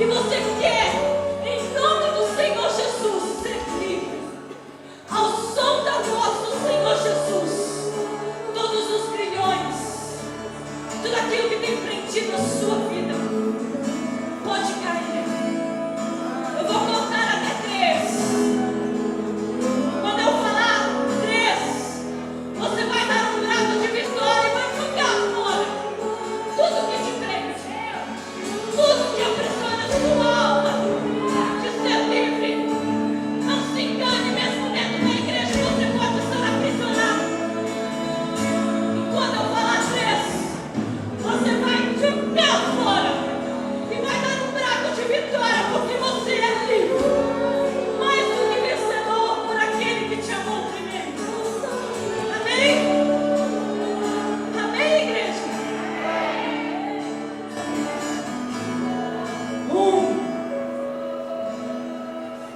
E você quer, em nome do Senhor Jesus, ser livre. Ao som da voz do Senhor Jesus, todos os grilhões, tudo aquilo que tem prendido a sua vida, pode cair. Eu vou contar até 3. Quando eu falar 3, você vai dar um grado de vitória e vai jogar fora tudo que te prende, tudo que aprisiona a sua alma de ser livre. Não se engane, mesmo dentro da igreja você pode estar aprisionado. E quando eu falar 3, você vai jogar fora e vai dar um brado de vitória, porque você é livre, mais do que vencedor por aquele que te amou primeiro. Amém? Amém, igreja?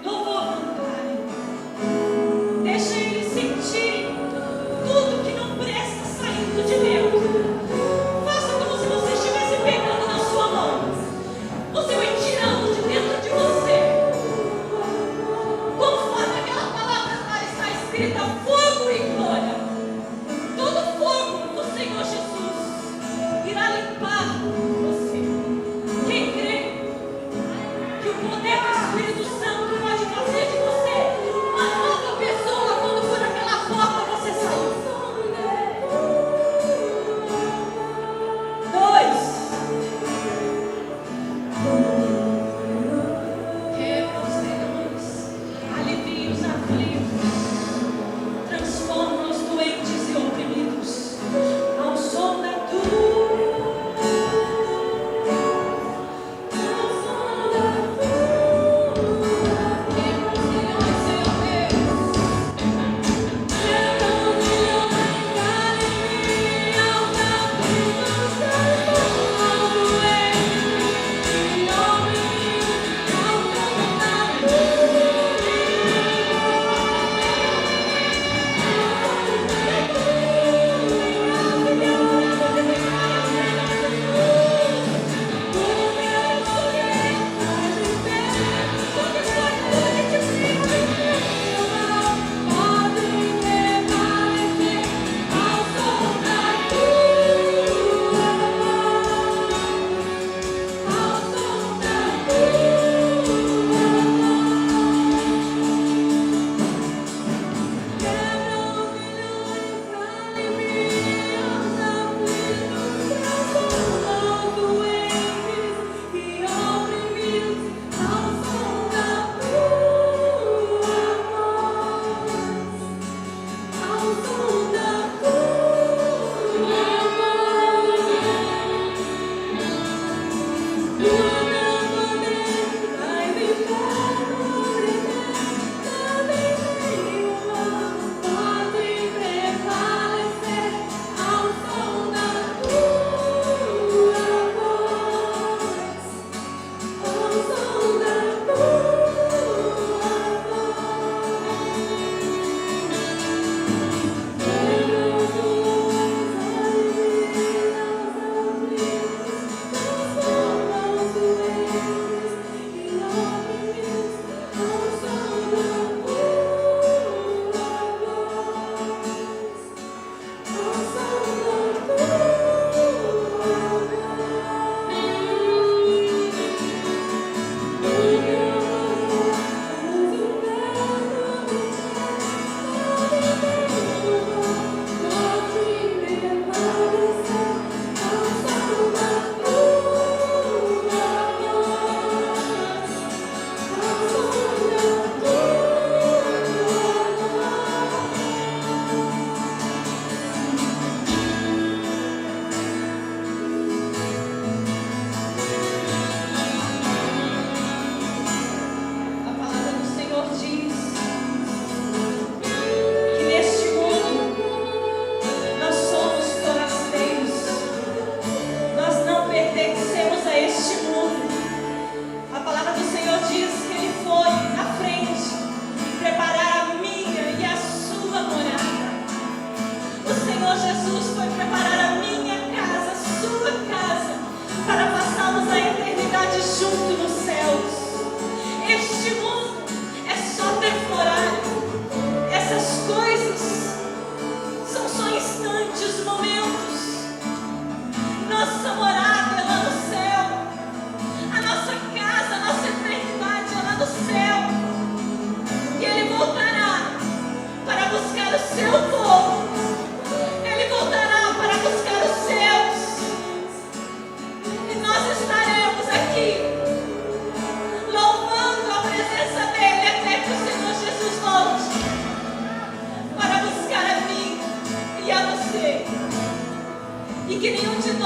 Louvor voluntário. Deixa ele sentir tudo que não presta saindo de dentro. Faça como se você estivesse pegando na sua mão. Você vai tirando de dentro de você. Conforme aquela palavra lá está escrita, fogo e glória. Todo fogo do Senhor Jesus irá limpar você. Quem crê que o poder do Espírito Santo pode fazer de você uma nova pessoa quando por aquela porta você sair? 2. Quebra os leões, alivia os aflitos, transforma os doentes e oprimidos ao som da tua.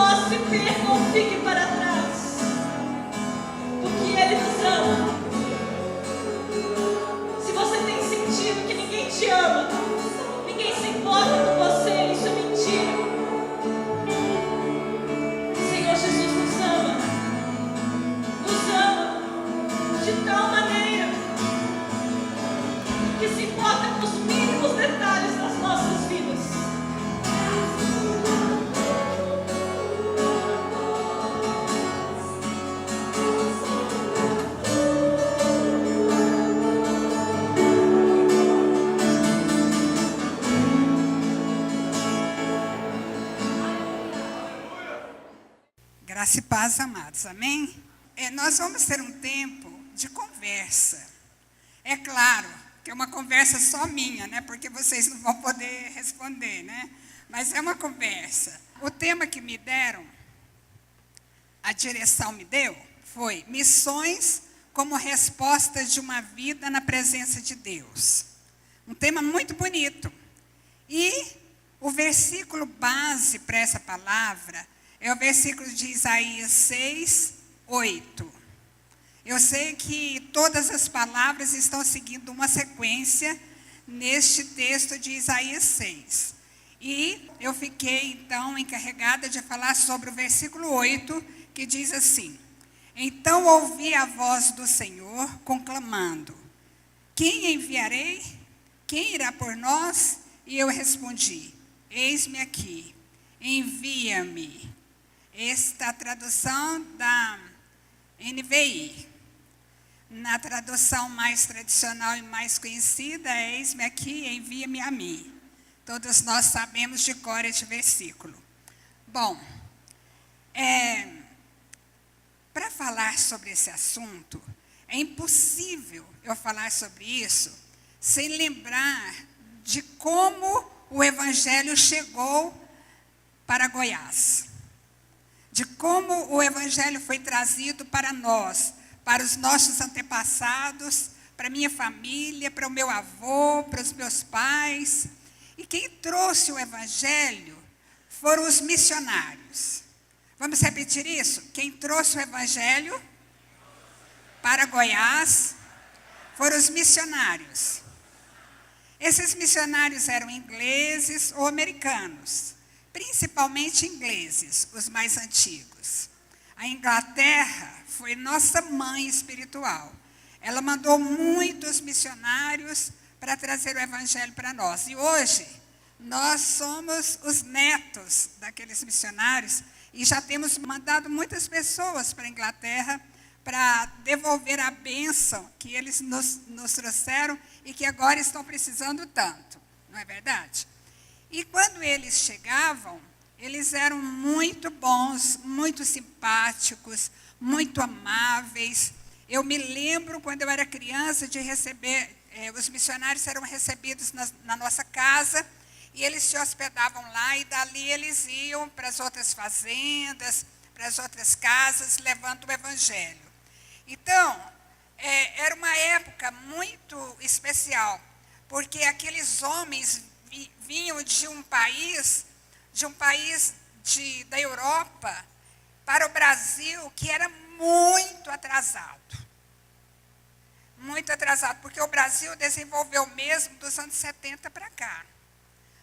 nós se perca ou fique para trás. Porque Ele nos ama. Se você tem sentido que ninguém te ama, ninguém se importa com você, isso é mentira. O Senhor Jesus nos ama de tal maneira que se importa com os mínimos detalhes das nossas vidas. Graça e paz, amados, amém? Nós vamos ter um tempo de conversa. É claro que é uma conversa só minha, né? Porque vocês não vão poder responder, né? Mas é uma conversa. O tema que me deram, a direção me deu, foi missões como resposta de uma vida na presença de Deus. Um tema muito bonito. E o versículo base para essa palavra é o versículo de Isaías 6, 8. Eu sei que todas as palavras estão seguindo uma sequência neste texto de Isaías 6. E eu fiquei, então, encarregada de falar sobre o versículo 8, que diz assim: Então ouvi a voz do Senhor conclamando: Quem enviarei? Quem irá por nós? E eu respondi: Eis-me aqui, envia-me. Esta é a tradução da NVI. Na tradução mais tradicional e mais conhecida, eis-me aqui, envia-me a mim. Todos nós sabemos de cor este versículo. Bom, para falar sobre esse assunto, é impossível eu falar sobre isso sem lembrar de como o Evangelho chegou para Goiás. De como o Evangelho foi trazido para nós, para os nossos antepassados, para a minha família, para o meu avô, para os meus pais. E quem trouxe o Evangelho foram os missionários. Vamos repetir isso? Quem trouxe o Evangelho para Goiás foram os missionários. Esses missionários eram ingleses ou americanos. Principalmente ingleses, os mais antigos. A Inglaterra foi nossa mãe espiritual. Ela mandou muitos missionários para trazer o Evangelho para nós. E hoje, nós somos os netos daqueles missionários e já temos mandado muitas pessoas para a Inglaterra para devolver a bênção que eles nos trouxeram e que agora estão precisando tanto. Não é verdade? E quando eles chegavam, eles eram muito bons, muito simpáticos, muito amáveis. Eu me lembro, quando eu era criança, de receber, os missionários eram recebidos na nossa casa, e eles se hospedavam lá, e dali eles iam para as outras fazendas, para as outras casas, levando o Evangelho. Então, era uma época muito especial, porque aqueles homens vinham de um país da Europa para o Brasil que era muito atrasado. Muito atrasado, porque o Brasil desenvolveu mesmo dos anos 70 para cá.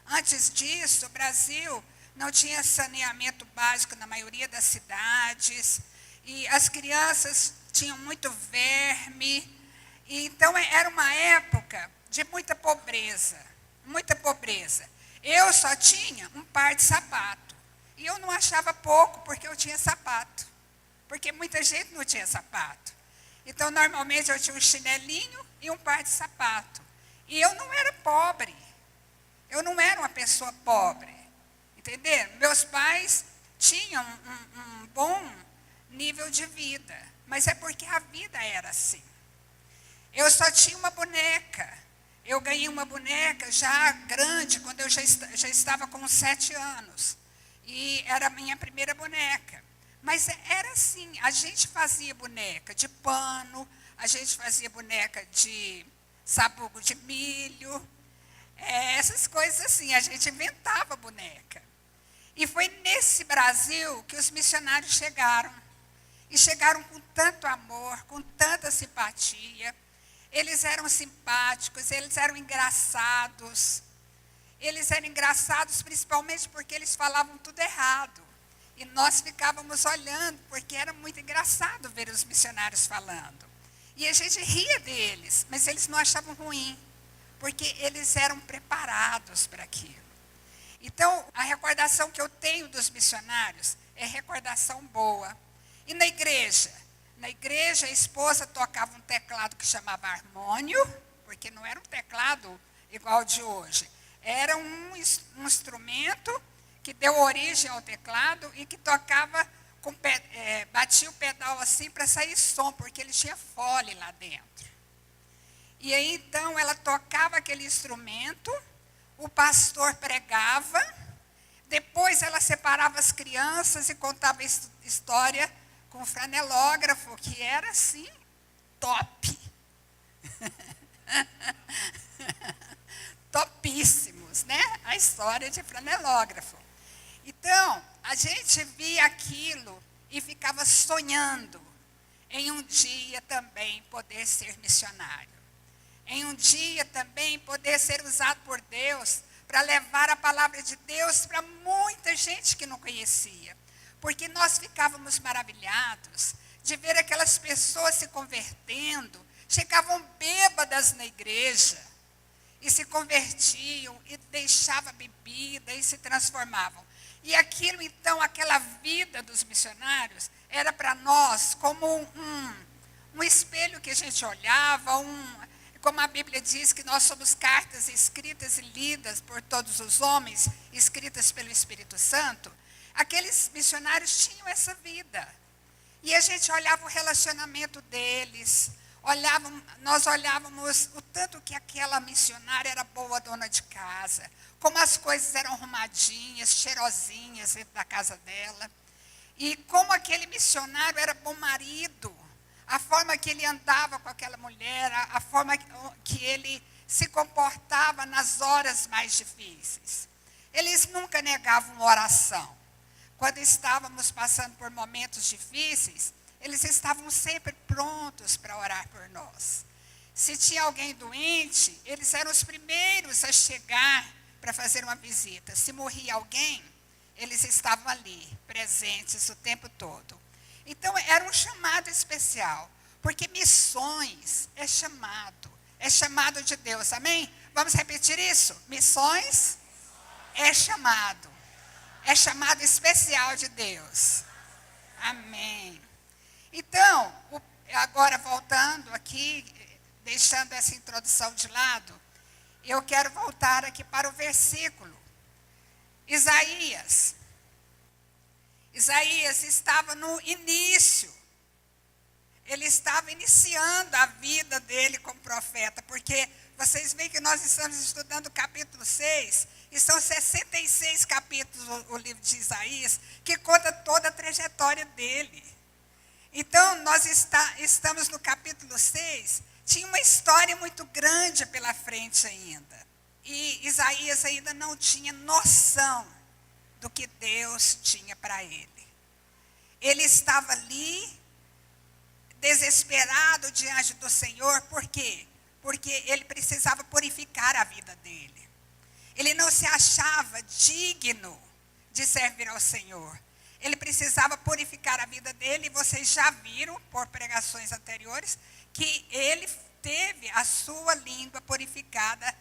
Antes disso, o Brasil não tinha saneamento básico na maioria das cidades, e as crianças tinham muito verme, e então era uma época de muita pobreza. Muita pobreza. Eu só tinha um par de sapato. E eu não achava pouco porque eu tinha sapato. Porque muita gente não tinha sapato. Então, normalmente, eu tinha um chinelinho e um par de sapato. E eu não era pobre. Eu não era uma pessoa pobre. Entendeu? Meus pais tinham um bom nível de vida. Mas é porque a vida era assim. Eu só tinha uma boneca. Eu ganhei uma boneca já grande, quando eu já estava com 7 anos. E era a minha primeira boneca. Mas era assim, a gente fazia boneca de pano, a gente fazia boneca de sabugo de milho, essas coisas assim, a gente inventava boneca. E foi nesse Brasil que os missionários chegaram. E chegaram com tanto amor, com tanta simpatia. Eles eram simpáticos, eles eram engraçados. Eles eram engraçados principalmente porque eles falavam tudo errado. E nós ficávamos olhando, porque era muito engraçado ver os missionários falando. E a gente ria deles, mas eles não achavam ruim, porque eles eram preparados para aquilo. Então, a recordação que eu tenho dos missionários é recordação boa. E na igreja a esposa tocava um teclado que chamava harmônio, porque não era um teclado igual ao de hoje. Era um instrumento que deu origem ao teclado e que tocava, batia o pedal assim para sair som, porque ele tinha fole lá dentro. E aí, então, ela tocava aquele instrumento, o pastor pregava, depois ela separava as crianças e contava história com o franelógrafo, que era assim, top. Topíssimos, né? A história de franelógrafo. Então, a gente via aquilo e ficava sonhando em um dia também poder ser missionário. Em um dia também poder ser usado por Deus para levar a palavra de Deus para muita gente que não conhecia. Porque nós ficávamos maravilhados de ver aquelas pessoas se convertendo, chegavam bêbadas na igreja e se convertiam e deixavam a bebida e se transformavam. E aquilo então, aquela vida dos missionários, era para nós como um espelho que a gente olhava, como a Bíblia diz que nós somos cartas escritas e lidas por todos os homens, escritas pelo Espírito Santo. Aqueles missionários tinham essa vida. E a gente olhava o relacionamento deles, nós olhávamos o tanto que aquela missionária era boa dona de casa, como as coisas eram arrumadinhas, cheirosinhas dentro da casa dela, e como aquele missionário era bom marido, a forma que ele andava com aquela mulher, a forma que ele se comportava nas horas mais difíceis. Eles nunca negavam uma oração. Quando estávamos passando por momentos difíceis, eles estavam sempre prontos para orar por nós. Se tinha alguém doente, eles eram os primeiros a chegar para fazer uma visita. Se morria alguém, eles estavam ali, presentes o tempo todo. Então, era um chamado especial, porque missões é chamado de Deus, amém? Vamos repetir isso? Missões é chamado especial de Deus, amém. Então, agora voltando aqui, deixando essa introdução de lado, eu quero voltar aqui para o versículo. Isaías estava no início. Ele estava iniciando a vida dele como profeta, porque vocês veem que nós estamos estudando o capítulo 6, e são 66 capítulos o livro de Isaías, que conta toda a trajetória dele. Então, nós estamos no capítulo 6, tinha uma história muito grande pela frente ainda. E Isaías ainda não tinha noção do que Deus tinha para ele. Ele estava ali, desesperado diante do Senhor, por quê? Porque ele precisava purificar a vida dele. Ele não se achava digno de servir ao Senhor. Ele precisava purificar a vida dele, e vocês já viram, por pregações anteriores, que ele teve a sua língua purificada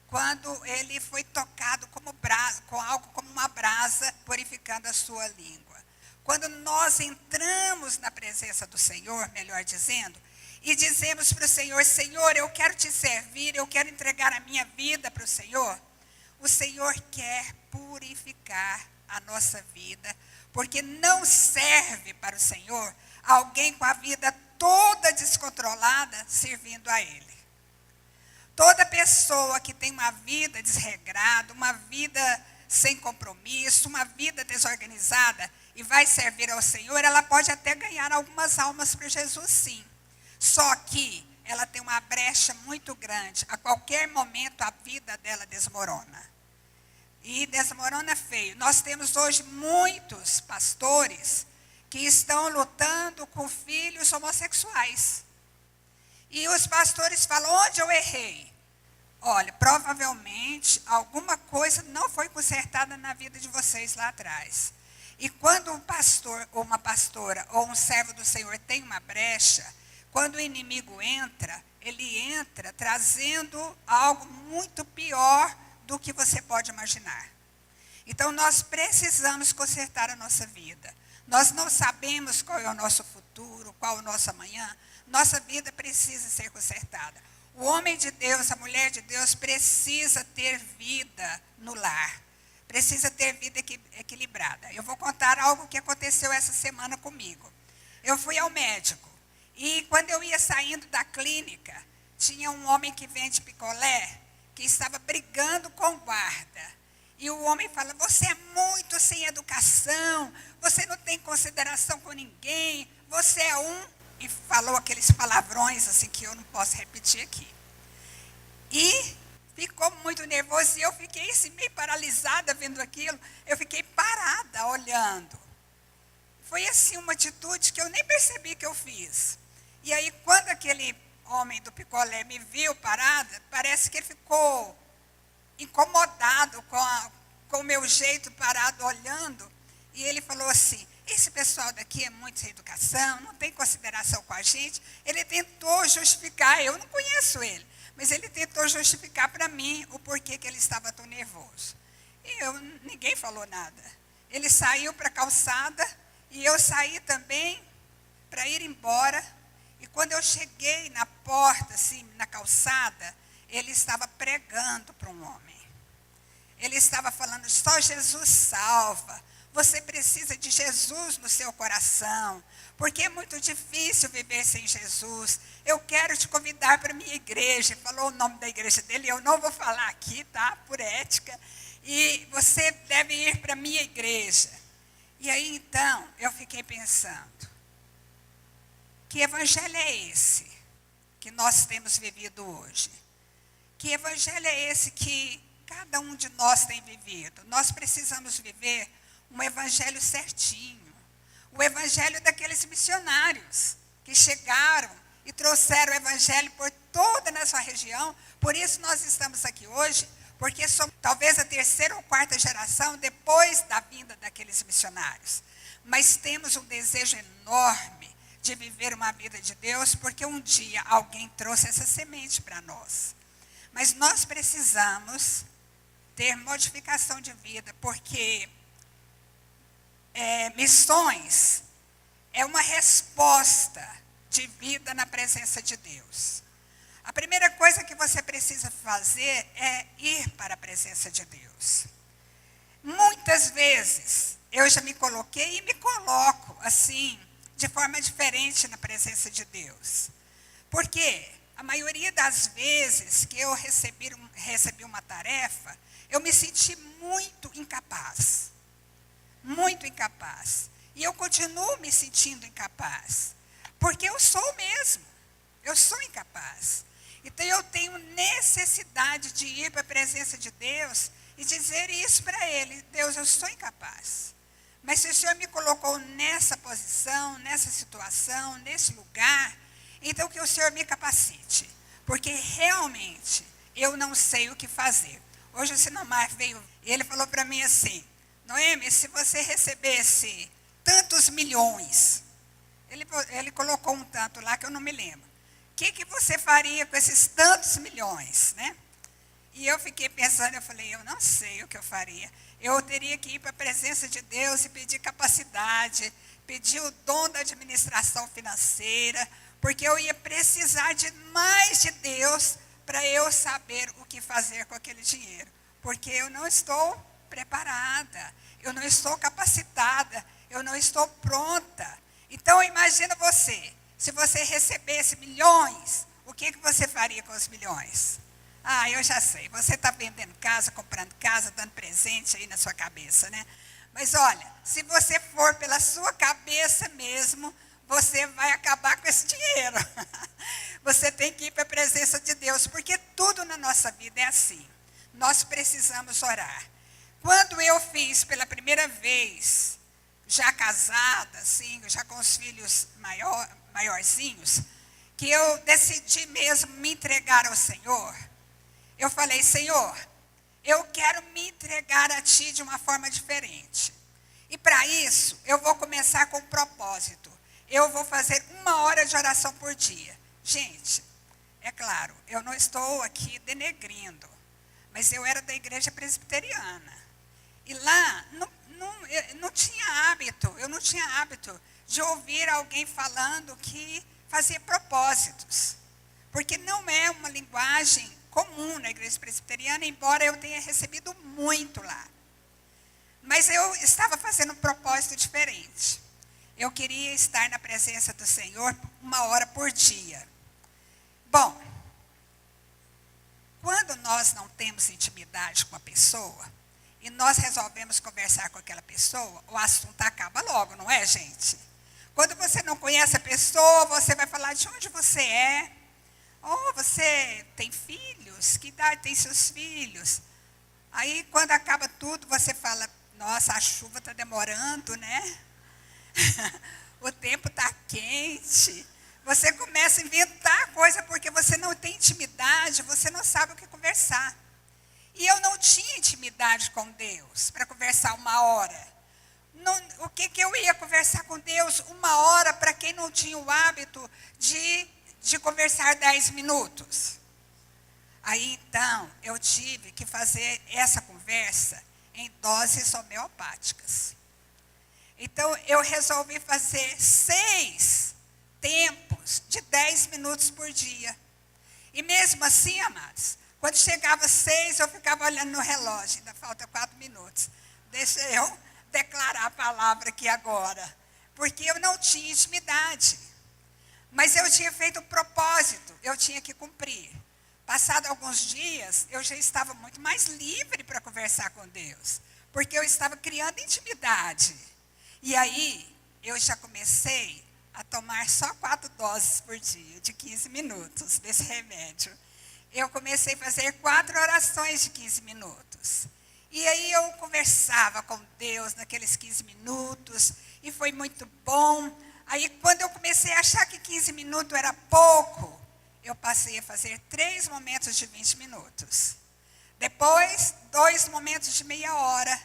quando ele foi tocado como brasa, com algo como uma brasa, purificando a sua língua. Quando nós entramos na presença do Senhor, melhor dizendo, e dizemos para o Senhor, Senhor, eu quero te servir, eu quero entregar a minha vida para o Senhor quer purificar a nossa vida, porque não serve para o Senhor alguém com a vida toda descontrolada servindo a Ele. Toda pessoa que tem uma vida desregrada, uma vida sem compromisso, uma vida desorganizada e vai servir ao Senhor, ela pode até ganhar algumas almas para Jesus, sim. Só que ela tem uma brecha muito grande. A qualquer momento a vida dela desmorona. e desmorona feio. Nós temos hoje muitos pastores que estão lutando com filhos homossexuais. E os pastores falam, onde eu errei? Olha, provavelmente alguma coisa não foi consertada na vida de vocês lá atrás. E quando um pastor, ou uma pastora, ou um servo do Senhor tem uma brecha, quando o inimigo entra, ele entra trazendo algo muito pior do que você pode imaginar. Então, nós precisamos consertar a nossa vida. Nós não sabemos qual é o nosso futuro, qual é o nosso amanhã. Nossa vida precisa ser consertada. O homem de Deus, a mulher de Deus, precisa ter vida no lar. Precisa ter vida equilibrada. Eu vou contar algo que aconteceu essa semana comigo. Eu fui ao médico. E quando eu ia saindo da clínica, tinha um homem que vende picolé, que estava brigando com o guarda. E o homem fala, você é muito sem educação, você não tem consideração com ninguém, você é um... E falou aqueles palavrões assim que eu não posso repetir aqui. E ficou muito nervoso e eu fiquei assim, meio paralisada vendo aquilo. Eu fiquei parada olhando. Foi assim uma atitude que eu nem percebi que eu fiz. E aí quando aquele homem do picolé me viu parada, parece que ele ficou incomodado com o meu jeito parado olhando. E ele falou assim, esse pessoal daqui é muito sem educação, não tem consideração com a gente. Ele tentou justificar, eu não conheço ele, mas ele tentou justificar para mim o porquê que ele estava tão nervoso. E ninguém falou nada. Ele saiu para a calçada e eu saí também para ir embora. E quando eu cheguei na porta, assim, na calçada, ele estava pregando para um homem. Ele estava falando, só Jesus salva. Você precisa de Jesus no seu coração, porque é muito difícil viver sem Jesus. Eu quero te convidar para a minha igreja. Falou o nome da igreja dele, eu não vou falar aqui, tá? Por ética. E você deve ir para a minha igreja. E aí, então, eu fiquei pensando, que evangelho é esse que nós temos vivido hoje? Que evangelho é esse que cada um de nós tem vivido? Nós precisamos viver um evangelho certinho. O evangelho daqueles missionários que chegaram e trouxeram o evangelho por toda a nossa região. Por isso nós estamos aqui hoje, porque somos talvez a terceira ou quarta geração depois da vinda daqueles missionários. Mas temos um desejo enorme de viver uma vida de Deus, porque um dia alguém trouxe essa semente para nós. Mas nós precisamos ter modificação de vida, porque missões é uma resposta de vida na presença de Deus. A primeira coisa que você precisa fazer é ir para a presença de Deus. Muitas vezes eu já me coloquei e me coloco assim, de forma diferente na presença de Deus. Porque a maioria das vezes que eu recebi uma tarefa, eu me senti muito incapaz. Muito incapaz. E eu continuo me sentindo incapaz. Porque eu sou mesmo. Eu sou incapaz. Então eu tenho necessidade de ir para a presença de Deus e dizer isso para Ele. Deus, eu sou incapaz. Mas se o Senhor me colocou nessa posição, nessa situação, nesse lugar, então que o Senhor me capacite. Porque realmente eu não sei o que fazer. Hoje o Sinomar veio e ele falou para mim assim, Noemi, se você recebesse tantos milhões, ele colocou um tanto lá que eu não me lembro. O que você faria com esses tantos milhões, né? E eu fiquei pensando, eu falei, eu não sei o que eu faria. Eu teria que ir para a presença de Deus e pedir capacidade, pedir o dom da administração financeira, porque eu ia precisar de mais de Deus para eu saber o que fazer com aquele dinheiro. Porque eu não estou preparada, eu não estou capacitada, eu não estou pronta. Então, imagina você, se você recebesse milhões, o que você faria com os milhões? Ah, eu já sei, você está vendendo casa, comprando casa, dando presente aí na sua cabeça, né? Mas olha, se você for pela sua cabeça mesmo, você vai acabar com esse dinheiro. Você tem que ir para a presença de Deus, porque tudo na nossa vida é assim. Nós precisamos orar. quando eu fiz pela primeira vez, já casada, assim, já com os filhos maiorzinhos, que eu decidi mesmo me entregar ao Senhor, eu falei, Senhor, eu quero me entregar a Ti de uma forma diferente. E para isso, eu vou começar com um propósito. Eu vou fazer 1 hora de oração por dia. Gente, é claro, eu não estou aqui denegrindo, mas eu era da igreja presbiteriana. E lá eu não tinha hábito de ouvir alguém falando que fazia propósitos. Porque não é uma linguagem comum na igreja presbiteriana, embora eu tenha recebido muito lá. Mas eu estava fazendo um propósito diferente. Eu queria estar na presença do Senhor 1 hora por dia. Bom, quando nós não temos intimidade com a pessoa, e nós resolvemos conversar com aquela pessoa, o assunto acaba logo, não é, gente? Quando você não conhece a pessoa, você vai falar de onde você é. Ou você tem filhos? Que idade tem seus filhos? Aí, quando acaba tudo, você fala, nossa, a chuva está demorando, né? O tempo está quente. Você começa a inventar coisa porque você não tem intimidade, você não sabe o que conversar. E eu não tinha intimidade com Deus para conversar 1 hora. O que eu ia conversar com Deus 1 hora para quem não tinha o hábito de conversar 10 minutos? Aí, então, eu tive que fazer essa conversa em doses homeopáticas. Então, eu resolvi fazer 6 tempos de 10 minutos por dia. E mesmo assim, amados, quando chegava 6, eu ficava olhando no relógio, ainda falta 4 minutos. Deixa eu declarar a palavra aqui agora. Porque eu não tinha intimidade. Mas eu tinha feito um propósito, eu tinha que cumprir. Passado alguns dias, eu já estava muito mais livre para conversar com Deus. Porque eu estava criando intimidade. E aí, eu já comecei a tomar só 4 doses por dia, de 15 minutos, desse remédio. Eu comecei a fazer 4 orações de 15 minutos. E aí eu conversava com Deus naqueles 15 minutos, e foi muito bom. Aí, quando eu comecei a achar que 15 minutos era pouco, eu passei a fazer 3 momentos de 20 minutos. Depois, 2 momentos de meia hora.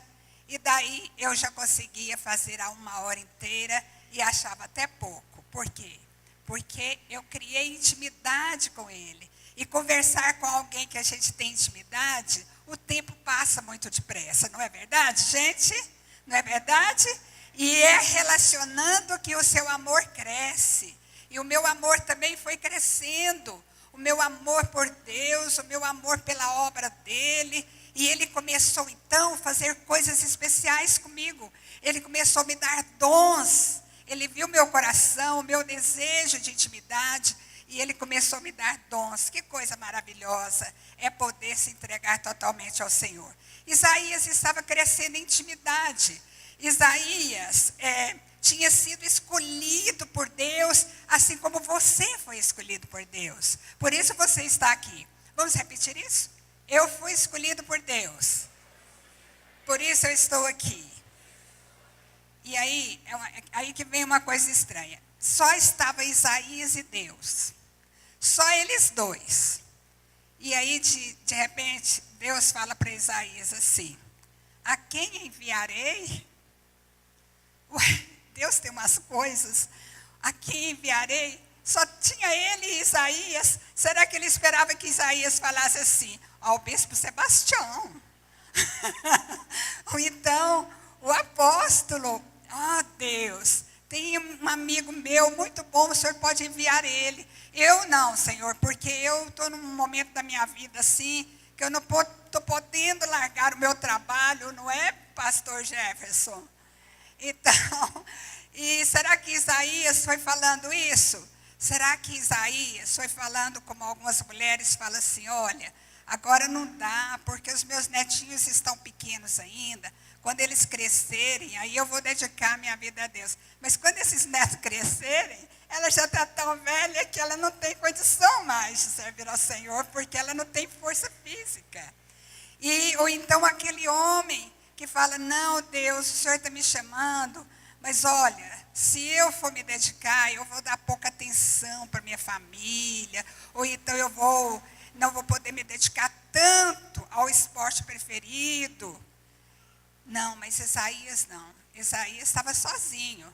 E daí, eu já conseguia fazer a 1 hora inteira e achava até pouco. Por quê? Porque eu criei intimidade com Ele. E conversar com alguém que a gente tem intimidade, o tempo passa muito depressa. Não é verdade, gente? Não é verdade? E é relacionando que o seu amor cresce. E o meu amor também foi crescendo. O meu amor por Deus, o meu amor pela obra dEle. E Ele começou, então, a fazer coisas especiais comigo. Ele começou a me dar dons. Ele viu meu coração, o meu desejo de intimidade. E Ele começou a me dar dons. Que coisa maravilhosa é poder se entregar totalmente ao Senhor. Isaías estava crescendo em intimidade. Isaías tinha sido escolhido por Deus, assim como você foi escolhido por Deus. Por isso você está aqui. Vamos repetir isso? Eu fui escolhido por Deus. Por isso eu estou aqui. E aí que vem uma coisa estranha. Só estava Isaías e Deus. Só eles dois. E aí, de repente, Deus fala para Isaías assim, a quem enviarei? Ué, Deus tem umas coisas. A quem enviarei? Só tinha ele e Isaías. Será que ele esperava que Isaías falasse assim, ao bispo Sebastião? Ou então, o apóstolo, Deus, tem um amigo meu muito bom, o senhor pode enviar ele. Eu não, Senhor, porque eu estou num momento da minha vida assim, que eu não estou podendo largar o meu trabalho, não é, pastor Jefferson? Então, e será que Isaías foi falando isso? Será que Isaías foi falando como algumas mulheres falam assim, olha, agora não dá, porque os meus netinhos estão pequenos ainda. Quando eles crescerem, aí eu vou dedicar minha vida a Deus. Mas quando esses netos crescerem, ela já está tão velha que ela não tem condição mais de servir ao Senhor, porque ela não tem força física. Ou então aquele homem que fala, não, Deus, o Senhor está me chamando, mas olha, se eu for me dedicar, eu vou dar pouca atenção para minha família, ou então não vou poder me dedicar tanto ao esporte preferido. Não, mas Isaías não. Isaías estava sozinho,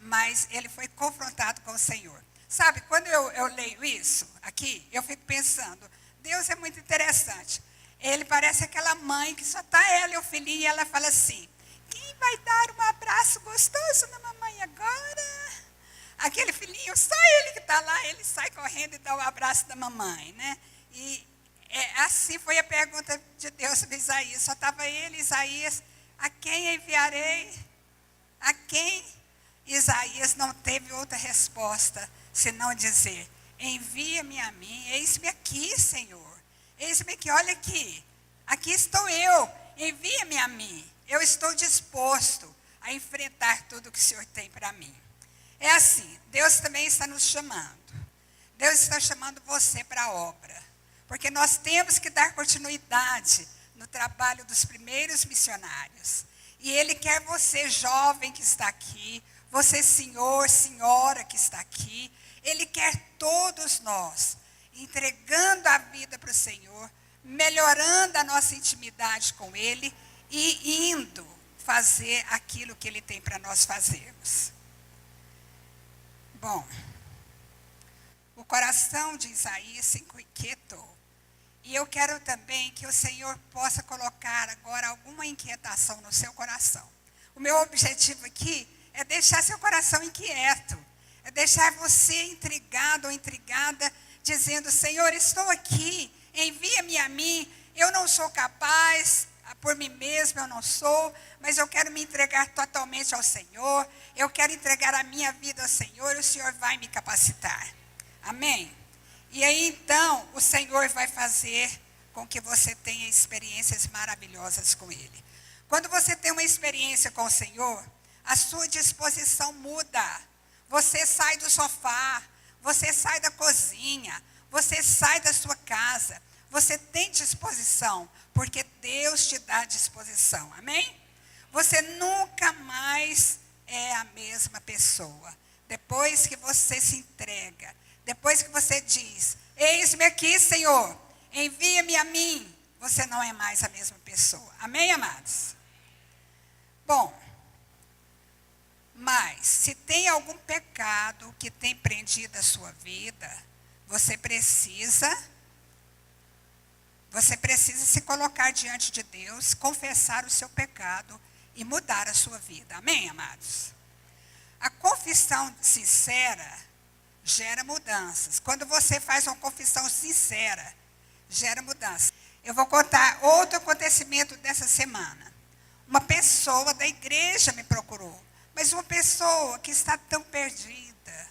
mas ele foi confrontado com o Senhor. Sabe, quando eu leio isso aqui, eu fico pensando, Deus é muito interessante. Ele parece aquela mãe que só está ela e o filhinho, e ela fala assim, quem vai dar um abraço gostoso na mamãe agora? Aquele filhinho, só ele que está lá, ele sai correndo e dá o abraço da mamãe, né? E assim foi a pergunta de Deus para Isaías. Só estava ele, Isaías, a quem enviarei? A quem? Isaías não teve outra resposta, senão dizer, envia-me a mim, eis-me aqui, Senhor. Eis-me aqui, olha aqui, aqui estou eu, envia-me a mim. Eu estou disposto a enfrentar tudo que o Senhor tem para mim. É assim, Deus também está nos chamando. Deus está chamando você para a obra. Porque nós temos que dar continuidade no trabalho dos primeiros missionários. E Ele quer você, jovem que está aqui, você, senhor, senhora que está aqui. Ele quer todos nós, entregando a vida para o Senhor, melhorando a nossa intimidade com Ele e indo fazer aquilo que Ele tem para nós fazermos. Bom, o coração de Isaías se inquietou. E eu quero também que o Senhor possa colocar agora alguma inquietação no seu coração. O meu objetivo aqui é deixar seu coração inquieto. É deixar você intrigado ou intrigada, dizendo, Senhor, estou aqui, envia-me a mim, eu não sou capaz, por mim mesmo eu não sou, mas eu quero me entregar totalmente ao Senhor, eu quero entregar a minha vida ao Senhor, e o Senhor vai me capacitar. Amém? E aí então, o Senhor vai fazer com que você tenha experiências maravilhosas com Ele. Quando você tem uma experiência com o Senhor, a sua disposição muda. Você sai do sofá, você sai da cozinha, você sai da sua casa. Você tem disposição, porque Deus te dá disposição. Amém? Você nunca mais é a mesma pessoa. Depois que você se entrega, depois que você diz, eis-me aqui, Senhor, envia-me a mim, você não é mais a mesma pessoa. Amém, amados? Bom, mas se tem algum pecado que tem prendido a sua vida, você precisa se colocar diante de Deus, confessar o seu pecado e mudar a sua vida. Amém, amados? A confissão sincera gera mudanças. Quando você faz uma confissão sincera, gera mudança. Eu vou contar outro acontecimento dessa semana. Uma pessoa da igreja me procurou, mas uma pessoa que está tão perdida.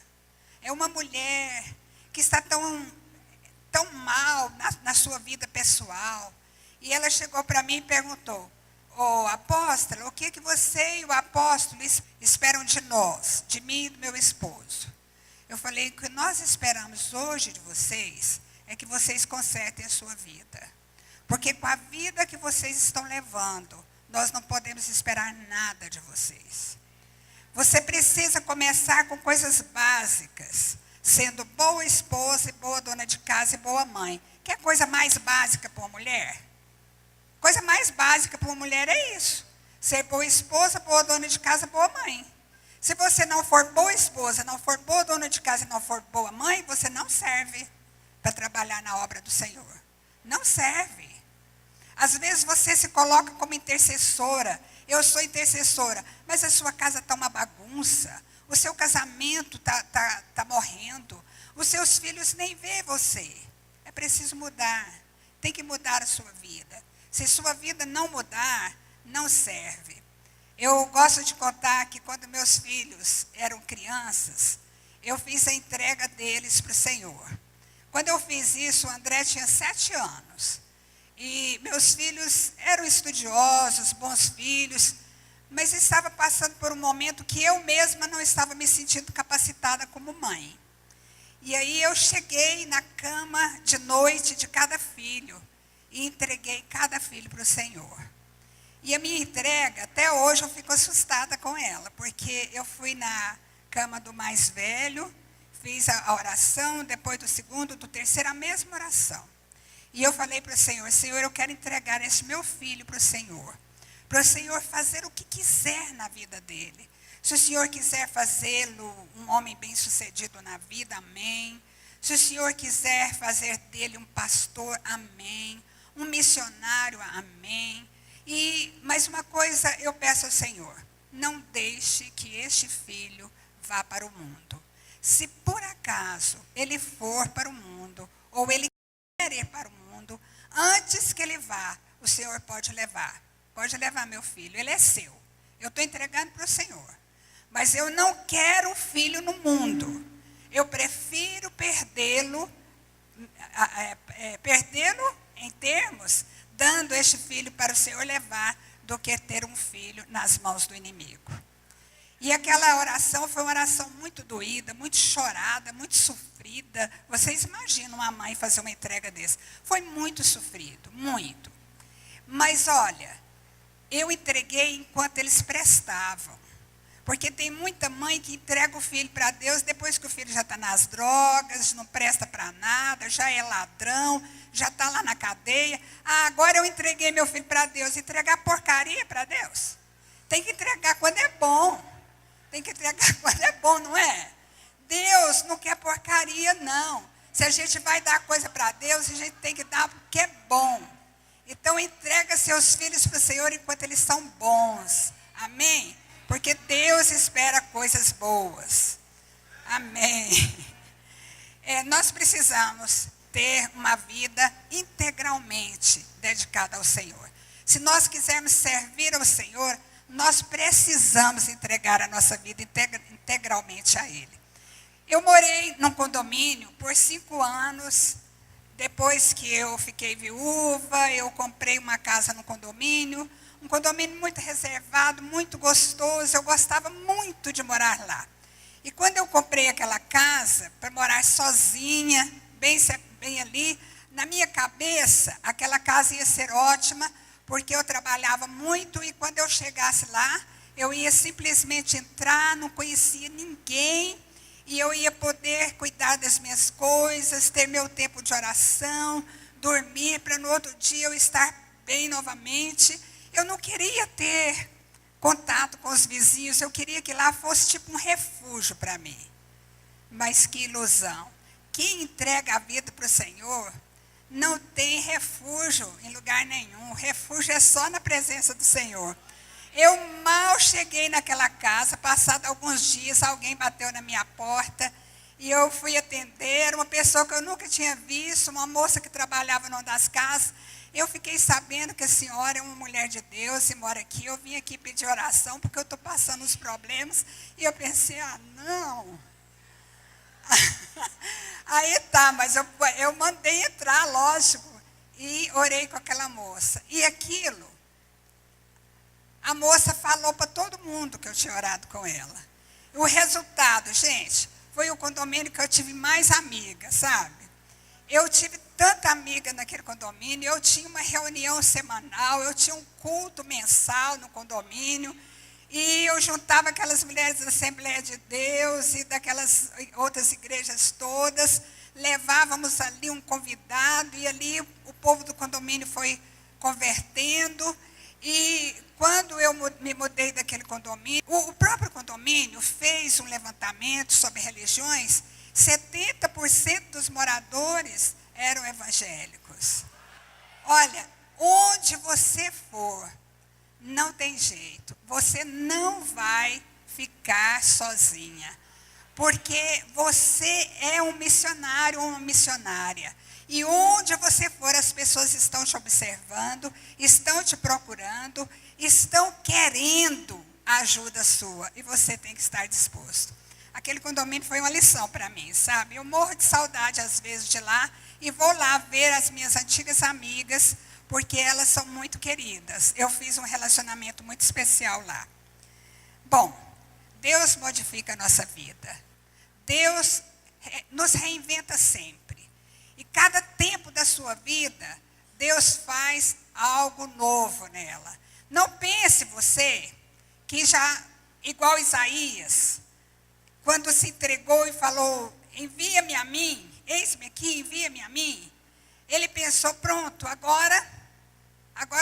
É uma mulher que está tão mal na sua vida pessoal. E ela chegou para mim e perguntou, apóstolo, o que você e o apóstolo esperam de nós, de mim e do meu esposo? Eu falei, o que nós esperamos hoje de vocês é que vocês consertem a sua vida. Porque com a vida que vocês estão levando, nós não podemos esperar nada de vocês. Você precisa começar com coisas básicas, sendo boa esposa, e boa dona de casa e boa mãe. Que é coisa mais básica para uma mulher? Coisa mais básica para uma mulher é isso. Ser boa esposa, boa dona de casa, boa mãe. Se você não for boa esposa, não for boa dona de casa e não for boa mãe, você não serve para trabalhar na obra do Senhor. Não serve. Às vezes você se coloca como intercessora. Eu sou intercessora, mas a sua casa está uma bagunça. O seu casamento tá morrendo. Os seus filhos nem vê você. É preciso mudar. Tem que mudar a sua vida. Se sua vida não mudar, não serve. Eu gosto de contar que quando meus filhos eram crianças, eu fiz a entrega deles para o Senhor. Quando eu fiz isso, o André tinha 7 anos. E meus filhos eram estudiosos, bons filhos, mas estava passando por um momento que eu mesma não estava me sentindo capacitada como mãe. E aí eu cheguei na cama de noite de cada filho e entreguei cada filho para o Senhor. E a minha entrega, até hoje eu fico assustada com ela, porque eu fui na cama do mais velho, fiz a oração, depois do segundo, do terceiro, a mesma oração. E eu falei para o Senhor, Senhor, eu quero entregar esse meu filho para o Senhor fazer o que quiser na vida dele. Se o Senhor quiser fazê-lo um homem bem-sucedido na vida, amém. Se o Senhor quiser fazer dele um pastor, amém. Um missionário, amém. E mais uma coisa eu peço ao Senhor, não deixe que este filho vá para o mundo. Se por acaso ele for para o mundo, ou ele quer ir para o mundo, antes que ele vá, o Senhor pode levar. Pode levar meu filho, ele é seu. Eu estou entregando para o Senhor. Mas eu não quero o filho no mundo. Eu prefiro perdê-lo em termos, dando este filho para o Senhor levar, do que ter um filho nas mãos do inimigo. E aquela oração foi uma oração muito doída, muito chorada, muito sofrida. Vocês imaginam uma mãe fazer uma entrega dessa? Foi muito sofrido, muito. Mas olha, eu entreguei enquanto eles prestavam. Porque tem muita mãe que entrega o filho para Deus, depois que o filho já está nas drogas, não presta para nada, já é ladrão, já está lá na cadeia. Ah, agora eu entreguei meu filho para Deus. Entregar porcaria para Deus? Tem que entregar quando é bom. Tem que entregar quando é bom, não é? Deus não quer porcaria, não. Se a gente vai dar coisa para Deus, a gente tem que dar porque é bom. Então, entrega seus filhos para o Senhor enquanto eles são bons. Amém? Porque Deus espera coisas boas. Amém. Nós precisamos ter uma vida integralmente dedicada ao Senhor. Se nós quisermos servir ao Senhor, nós precisamos entregar a nossa vida integralmente a Ele. Eu morei num condomínio por 5 anos. Depois que eu fiquei viúva, eu comprei uma casa no condomínio. Um condomínio muito reservado, muito gostoso. Eu gostava muito de morar lá. E quando eu comprei aquela casa, para morar sozinha, bem ali, na minha cabeça, aquela casa ia ser ótima, porque eu trabalhava muito e quando eu chegasse lá, eu ia simplesmente entrar, não conhecia ninguém, e eu ia poder cuidar das minhas coisas, ter meu tempo de oração, dormir, para no outro dia eu estar bem novamente. Eu não queria ter contato com os vizinhos, eu queria que lá fosse tipo um refúgio para mim. Mas que ilusão. Quem entrega a vida para o Senhor não tem refúgio em lugar nenhum. O refúgio é só na presença do Senhor. Eu mal cheguei naquela casa, passado alguns dias, alguém bateu na minha porta e eu fui atender, uma pessoa que eu nunca tinha visto, uma moça que trabalhava numa das casas. Eu fiquei sabendo que a senhora é uma mulher de Deus e mora aqui. Eu vim aqui pedir oração porque eu estou passando os problemas. E eu pensei, não. Aí tá, mas eu mandei entrar, lógico. E orei com aquela moça. E aquilo, a moça falou para todo mundo que eu tinha orado com ela. O resultado, gente, foi o condomínio que eu tive mais amigas, sabe? Eu tive tanta amiga naquele condomínio, eu tinha uma reunião semanal, eu tinha um culto mensal no condomínio, e eu juntava aquelas mulheres da Assembleia de Deus e daquelas outras igrejas todas, levávamos ali um convidado, e ali o povo do condomínio foi convertendo, e quando eu me mudei daquele condomínio, o próprio condomínio fez um levantamento sobre religiões. 70% dos moradores eram evangélicos. Olha, onde você for, não tem jeito. Você não vai ficar sozinha. Porque você é um missionário ou uma missionária. E onde você for, as pessoas estão te observando, estão te procurando, estão querendo a ajuda sua. E você tem que estar disposto. Aquele condomínio foi uma lição para mim, sabe? Eu morro de saudade, às vezes, de lá, e vou lá ver as minhas antigas amigas, porque elas são muito queridas. Eu fiz um relacionamento muito especial lá. Bom, Deus modifica a nossa vida. Deus nos reinventa sempre. E cada tempo da sua vida, Deus faz algo novo nela. Não pense você que já, igual Isaías, quando se entregou e falou, envia-me a mim, eis-me aqui, envia-me a mim. Ele pensou, pronto, agora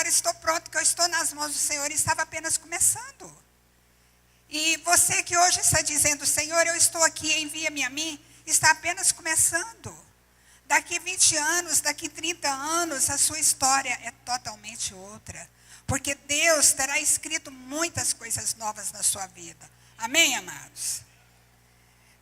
estou pronto, que eu estou nas mãos do Senhor, e estava apenas começando. E você que hoje está dizendo, Senhor, eu estou aqui, envia-me a mim, está apenas começando. Daqui 20 anos, daqui 30 anos, a sua história é totalmente outra. Porque Deus terá escrito muitas coisas novas na sua vida. Amém, amados?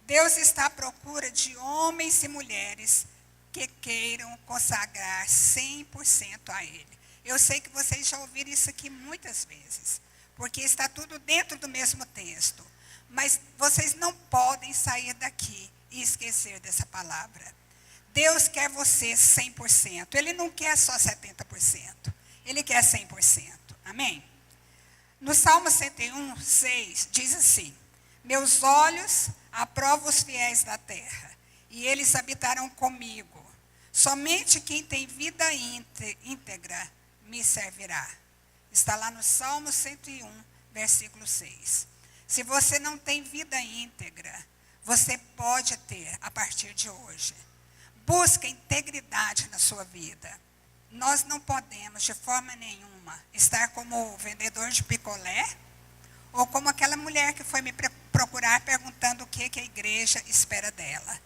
Deus está à procura de homens e mulheres que queiram consagrar 100% a Ele. Eu sei que vocês já ouviram isso aqui muitas vezes, porque está tudo dentro do mesmo texto. Mas vocês não podem sair daqui e esquecer dessa palavra. Deus quer você 100%. Ele não quer só 70%. Ele quer 100%. Amém? No Salmo 101, 6, diz assim, meus olhos aprovam os fiéis da terra, e eles habitarão comigo. Somente quem tem vida íntegra me servirá. Está lá no Salmo 101, versículo 6. Se você não tem vida íntegra, você pode ter a partir de hoje. Busque integridade na sua vida. Nós não podemos, de forma nenhuma, estar como o vendedor de picolé, ou como aquela mulher que foi me procurar perguntando o que a igreja espera dela.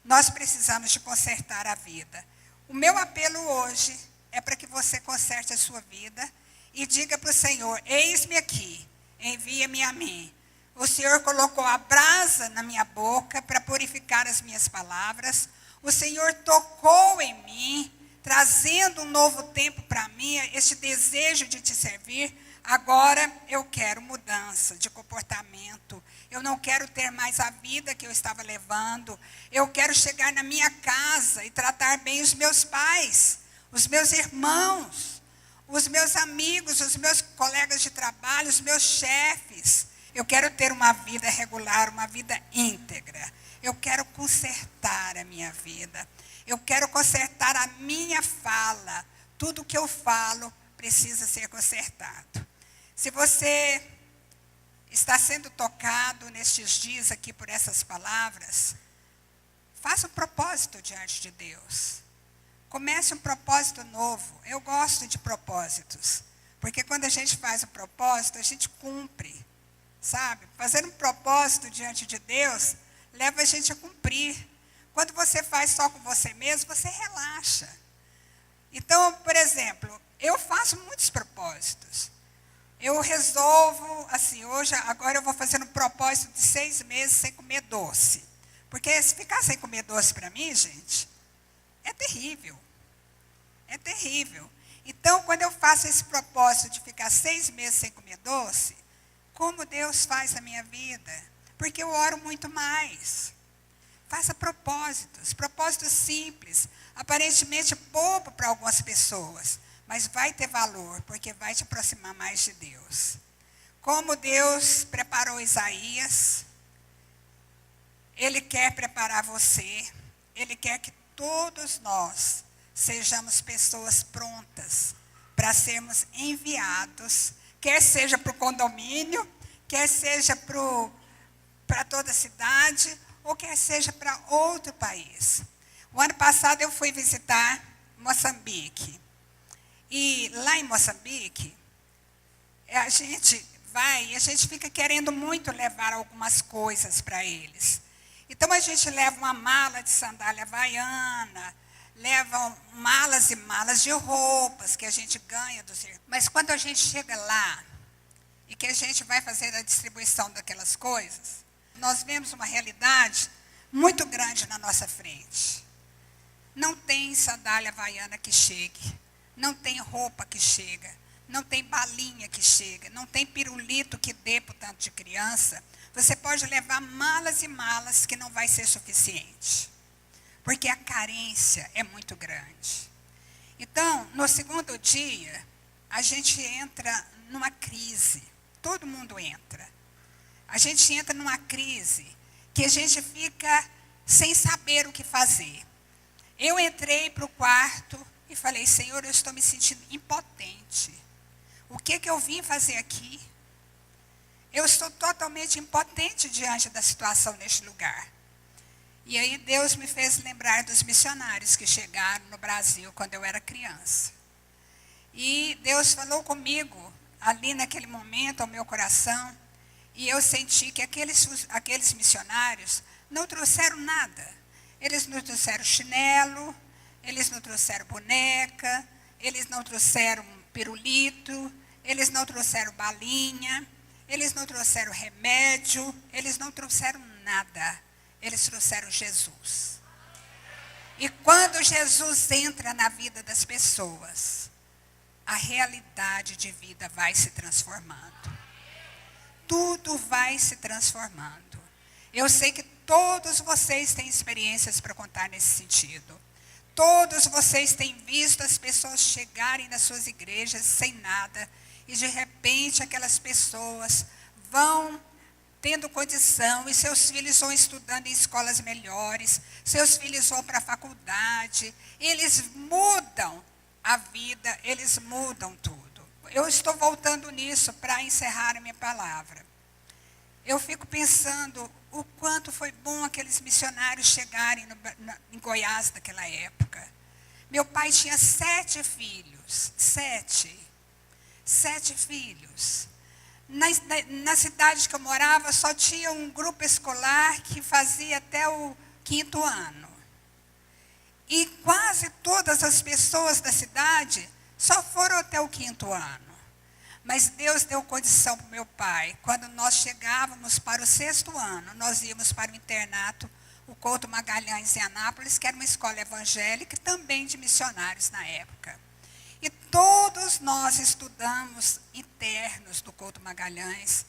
Nós precisamos de consertar a vida. O meu apelo hoje é para que você conserte a sua vida e diga para o Senhor, eis-me aqui, envia-me a mim. O Senhor colocou a brasa na minha boca para purificar as minhas palavras. O Senhor tocou em mim, trazendo um novo tempo para mim, este desejo de te servir. Agora eu quero mudança de comportamento. Eu não quero ter mais a vida que eu estava levando. Eu quero chegar na minha casa e tratar bem os meus pais, os meus irmãos, os meus amigos, os meus colegas de trabalho, os meus chefes. Eu quero ter uma vida regular, uma vida íntegra. Eu quero consertar a minha vida. Eu quero consertar a minha fala. Tudo que eu falo precisa ser consertado. Se você está sendo tocado nestes dias aqui por essas palavras, faça um propósito diante de Deus. Comece um propósito novo. Eu gosto de propósitos, porque quando a gente faz um propósito, a gente cumpre, sabe? Fazer um propósito diante de Deus leva a gente a cumprir. Quando você faz só com você mesmo, você relaxa. Então, por exemplo, eu faço muitos propósitos. Eu resolvo, assim, agora eu vou fazer um propósito de 6 meses sem comer doce. Porque se ficar sem comer doce para mim, gente, é terrível. É terrível. Então, quando eu faço esse propósito de ficar 6 meses sem comer doce, como Deus faz na minha vida? Porque eu oro muito mais. Faça propósitos simples, aparentemente bobo para algumas pessoas, mas vai ter valor, porque vai te aproximar mais de Deus. Como Deus preparou Isaías, Ele quer preparar você, Ele quer que todos nós sejamos pessoas prontas para sermos enviados, quer seja para o condomínio, quer seja para toda a cidade, ou quer seja para outro país. O ano passado eu fui visitar Moçambique. E lá em Moçambique, a gente vai e a gente fica querendo muito levar algumas coisas para eles. Então a gente leva uma mala de sandália havaiana, leva malas e malas de roupas que a gente ganha dos irmãos. Mas quando a gente chega lá e que a gente vai fazer a distribuição daquelas coisas, nós vemos uma realidade muito grande na nossa frente. Não tem sandália havaiana que chegue, não tem roupa que chega, não tem balinha que chega, não tem pirulito que dê para o tanto de criança. Você pode levar malas e malas que não vai ser suficiente, porque a carência é muito grande. Então, no segundo dia, a gente entra numa crise, todo mundo entra. A gente entra numa crise que a gente fica sem saber o que fazer. Eu entrei para o quarto e falei, Senhor, eu estou me sentindo impotente. O que eu vim fazer aqui? Eu estou totalmente impotente diante da situação neste lugar. E aí Deus me fez lembrar dos missionários que chegaram no Brasil quando eu era criança. E Deus falou comigo ali naquele momento ao meu coração. E eu senti que aqueles missionários não trouxeram nada. Eles não trouxeram chinelo, eles não trouxeram boneca, eles não trouxeram pirulito, eles não trouxeram balinha, eles não trouxeram remédio, eles não trouxeram nada. Eles trouxeram Jesus. E quando Jesus entra na vida das pessoas, a realidade de vida vai se transformando. Tudo vai se transformando. Eu sei que todos vocês têm experiências para contar nesse sentido. Todos vocês têm visto as pessoas chegarem nas suas igrejas sem nada. E de repente aquelas pessoas vão tendo condição, e seus filhos vão estudando em escolas melhores, seus filhos vão para a faculdade, eles mudam a vida, eles mudam tudo. Eu estou voltando nisso para encerrar a minha palavra. Eu fico pensando o quanto foi bom aqueles missionários chegarem em Goiás naquela época. Meu pai tinha 7 filhos, 7 filhos. Na cidade que eu morava, só tinha um grupo escolar que fazia até o 5º ano. E quase todas as pessoas da cidade só foram até o 5º ano. Mas Deus deu condição para o meu pai. Quando nós chegávamos para o 6º ano, nós íamos para o internato, o Couto Magalhães em Anápolis, que era uma escola evangélica, também de missionários na época. E todos nós estudamos internos do Couto Magalhães.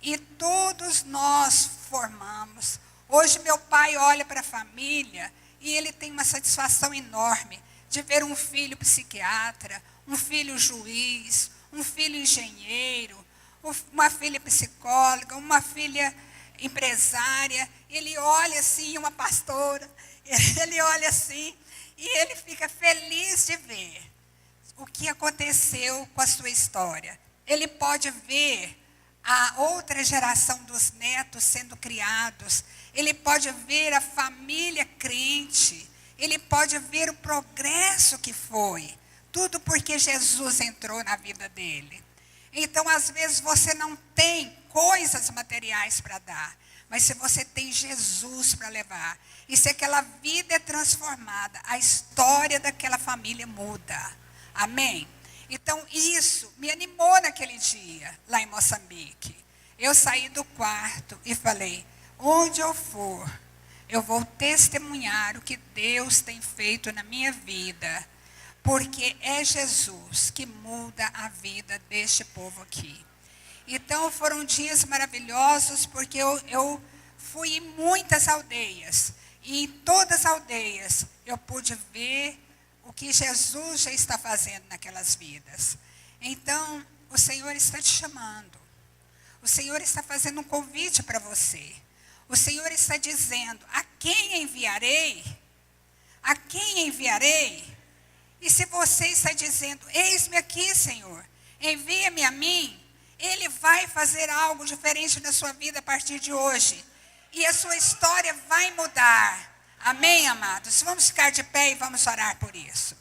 E todos nós formamos. Hoje meu pai olha para a família e ele tem uma satisfação enorme de ver um filho psiquiatra, um filho juiz, um filho engenheiro, uma filha psicóloga, uma filha empresária. Ele olha assim, uma pastora, ele olha assim e ele fica feliz de ver o que aconteceu com a sua história. Ele pode ver a outra geração dos netos sendo criados. Ele pode ver a família crente. Ele pode ver o progresso que foi. Tudo porque Jesus entrou na vida dele. Então, às vezes, você não tem coisas materiais para dar. Mas se você tem Jesus para levar, e se aquela vida é transformada, a história daquela família muda. Amém? Então, isso me animou naquele dia, lá em Moçambique. Eu saí do quarto e falei, onde eu for, eu vou testemunhar o que Deus tem feito na minha vida. Porque é Jesus que muda a vida deste povo aqui. Então, foram dias maravilhosos, porque eu fui em muitas aldeias. E em todas as aldeias, eu pude ver o que Jesus já está fazendo naquelas vidas. Então, o Senhor está te chamando. O Senhor está fazendo um convite para você. O Senhor está dizendo, a quem enviarei? A quem enviarei? E se você está dizendo, eis-me aqui, Senhor, envia-me a mim, Ele vai fazer algo diferente na sua vida a partir de hoje. E a sua história vai mudar. Amém, amados? Vamos ficar de pé e vamos orar por isso.